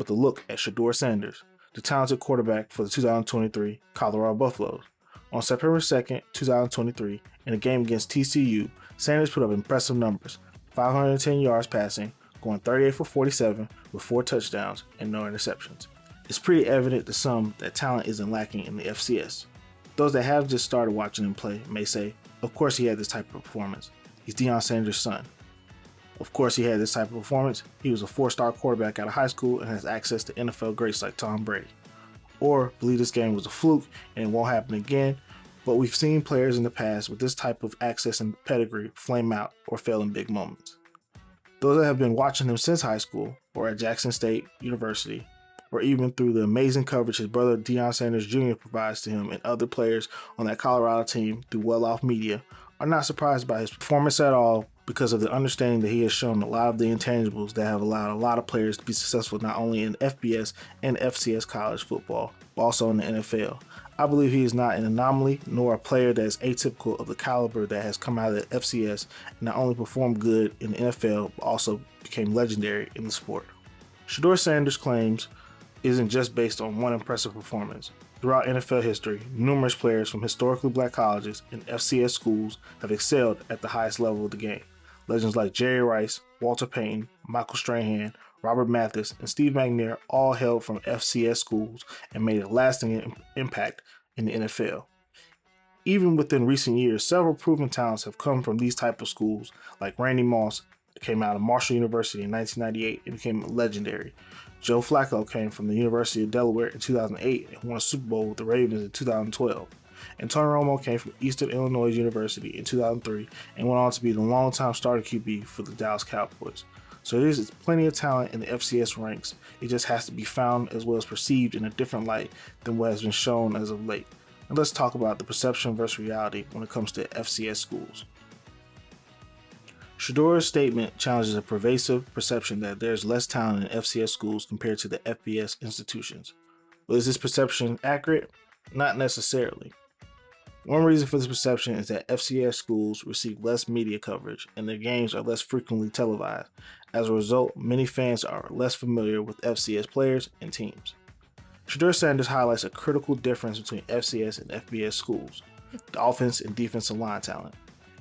with a look at Shedeur Sanders, the talented quarterback for the 2023 Colorado Buffaloes. On September 2nd, 2023, in a game against TCU, Sanders put up impressive numbers, 510 yards passing, going 38 for 47 with 4 touchdowns and no interceptions. It's pretty evident to some that talent isn't lacking in the FCS. Those that have just started watching him play may say, of course he had this type of performance. He's Deion Sanders' son. Of course he had this type of performance. He was a 4-star quarterback out of high school and has access to NFL greats like Tom Brady. Or believe this game was a fluke and it won't happen again, but we've seen players in the past with this type of access and pedigree flame out or fail in big moments. Those that have been watching him since high school or at Jackson State University, or even through the amazing coverage his brother Deion Sanders Jr. provides to him and other players on that Colorado team through well-off media, are not surprised by his performance at all because of the understanding that he has shown a lot of the intangibles that have allowed a lot of players to be successful not only in FBS and FCS college football, but also in the NFL. I believe he is not an anomaly nor a player that is atypical of the caliber that has come out of the FCS and not only performed good in the NFL, but also became legendary in the sport. Shedeur Sanders' claims isn't just based on one impressive performance. Throughout NFL history, numerous players from historically black colleges and FCS schools have excelled at the highest level of the game. Legends like Jerry Rice, Walter Payton, Michael Strahan, Robert Mathis, and Steve McNair all hailed from FCS schools and made a lasting impact in the NFL. Even within recent years, several proven talents have come from these type of schools, like Randy Moss, came out of Marshall University in 1998 and became legendary. Joe Flacco came from the University of Delaware in 2008 and won a Super Bowl with the Ravens in 2012. And Tony Romo came from Eastern Illinois University in 2003 and went on to be the longtime starter QB for the Dallas Cowboys. So there's plenty of talent in the FCS ranks. It just has to be found as well as perceived in a different light than what has been shown as of late. And let's talk about the perception versus reality when it comes to FCS schools. Shedeur's statement challenges a pervasive perception that there's less talent in FCS schools compared to the FBS institutions. But is this perception accurate? Not necessarily. One reason for this perception is that FCS schools receive less media coverage and their games are less frequently televised. As a result, many fans are less familiar with FCS players and teams. Shedeur Sanders highlights a critical difference between FCS and FBS schools, the offense and defensive line talent.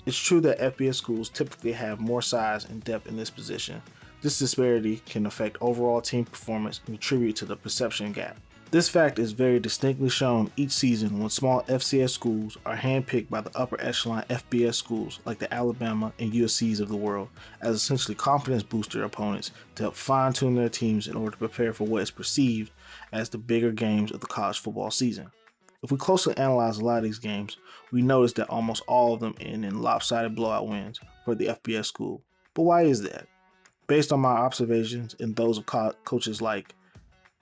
It's true that FBS schools typically have more size and depth in this position. This disparity can affect overall team performance and contribute to the perception gap. This fact is very distinctly shown each season when small FCS schools are handpicked by the upper echelon FBS schools like the Alabama and USC's of the world as essentially confidence booster opponents to help fine-tune their teams in order to prepare for what is perceived as the bigger games of the college football season. If we closely analyze a lot of these games, we notice that almost all of them end in lopsided blowout wins for the FBS school. But why is that? Based on my observations and those of coaches like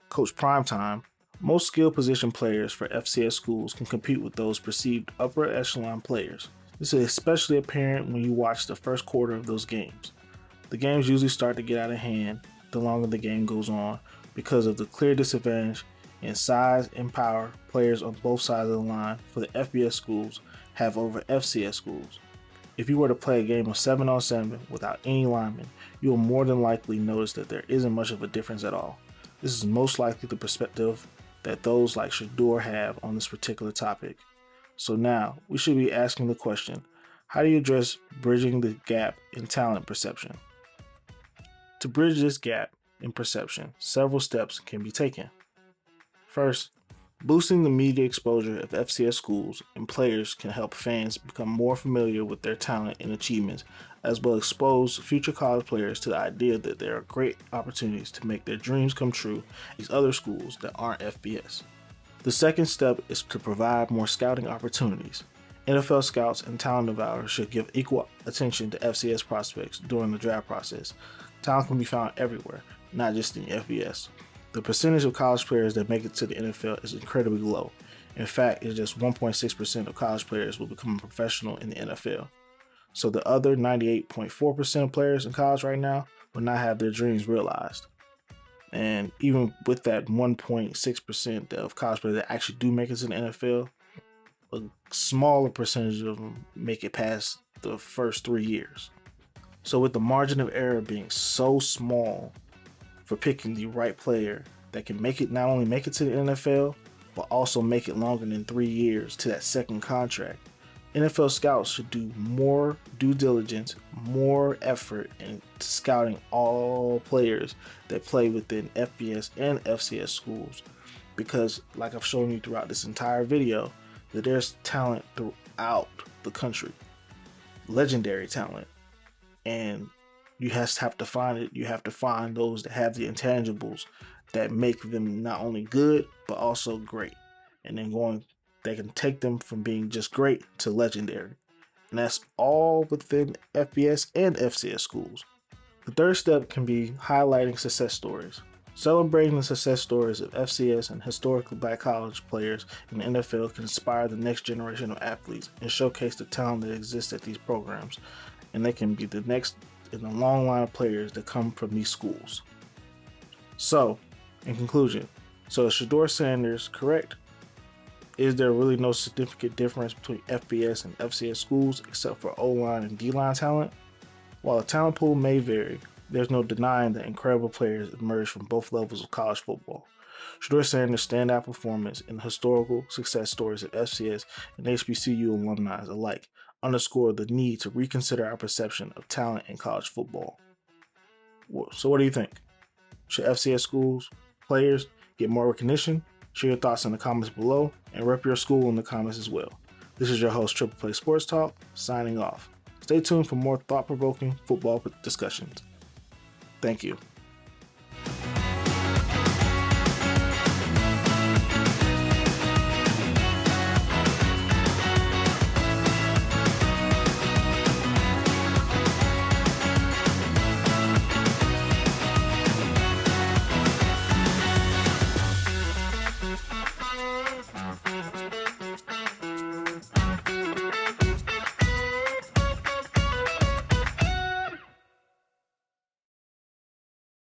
Coach Primetime, most skill position players for FCS schools can compete with those perceived upper echelon players. This is especially apparent when you watch the first quarter of those games. The games usually start to get out of hand the longer the game goes on because of the clear disadvantage in size and power players on both sides of the line for the FBS schools have over FCS schools. If you were to play a game of 7-on-7 without any linemen, you will more than likely notice that there isn't much of a difference at all. This is most likely the perspective that those like Shedeur have on this particular topic. So now, we should be asking the question, how do you address bridging the gap in talent perception? To bridge this gap in perception, several steps can be taken. First, boosting the media exposure of FCS schools and players can help fans become more familiar with their talent and achievements, as well as expose future college players to the idea that there are great opportunities to make their dreams come true in these other schools that aren't FBS. The second step is to provide more scouting opportunities. NFL scouts and talent evaluators should give equal attention to FCS prospects during the draft process. Talent can be found everywhere, not just in FBS. The percentage of college players that make it to the NFL is incredibly low. In fact, it's just 1.6% of college players will become a professional in the NFL. So the other 98.4% of players in college right now will not have their dreams realized. And even with that 1.6% of college players that actually do make it to the NFL, a smaller percentage of them make it past the first 3 years. So with the margin of error being so small for picking the right player that can not only make it to the NFL, but also make it longer than 3 years to that second contract. NFL scouts should do more due diligence, more effort in scouting all players that play within FBS and FCS schools, because like I've shown you throughout this entire video, that there's talent throughout the country, legendary talent, and you have to find it. You have to find those that have the intangibles that make them not only good but also great, and then they can take them from being just great to legendary, and that's all within FBS and FCS schools. The third step can be highlighting success stories. Celebrating the success stories of FCS and historically black college players in the NFL can inspire the next generation of athletes and showcase the talent that exists at these programs, and they can be the next in the long line of players that come from these schools. So, in conclusion, is Shedeur Sanders correct? Is there really no significant difference between FBS and FCS schools except for O-line and D-line talent? While the talent pool may vary, there's no denying that incredible players emerge from both levels of college football. Shedeur Sanders' standout performance and the historical success stories of FCS and HBCU alumni alike underscore the need to reconsider our perception of talent in college football. So what do you think? Should FCS schools players get more recognition? Share your thoughts in the comments below and rep your school in the comments as well. This is your host, Triple Play Sports Talk, signing off. Stay tuned for more thought-provoking football discussions. Thank you.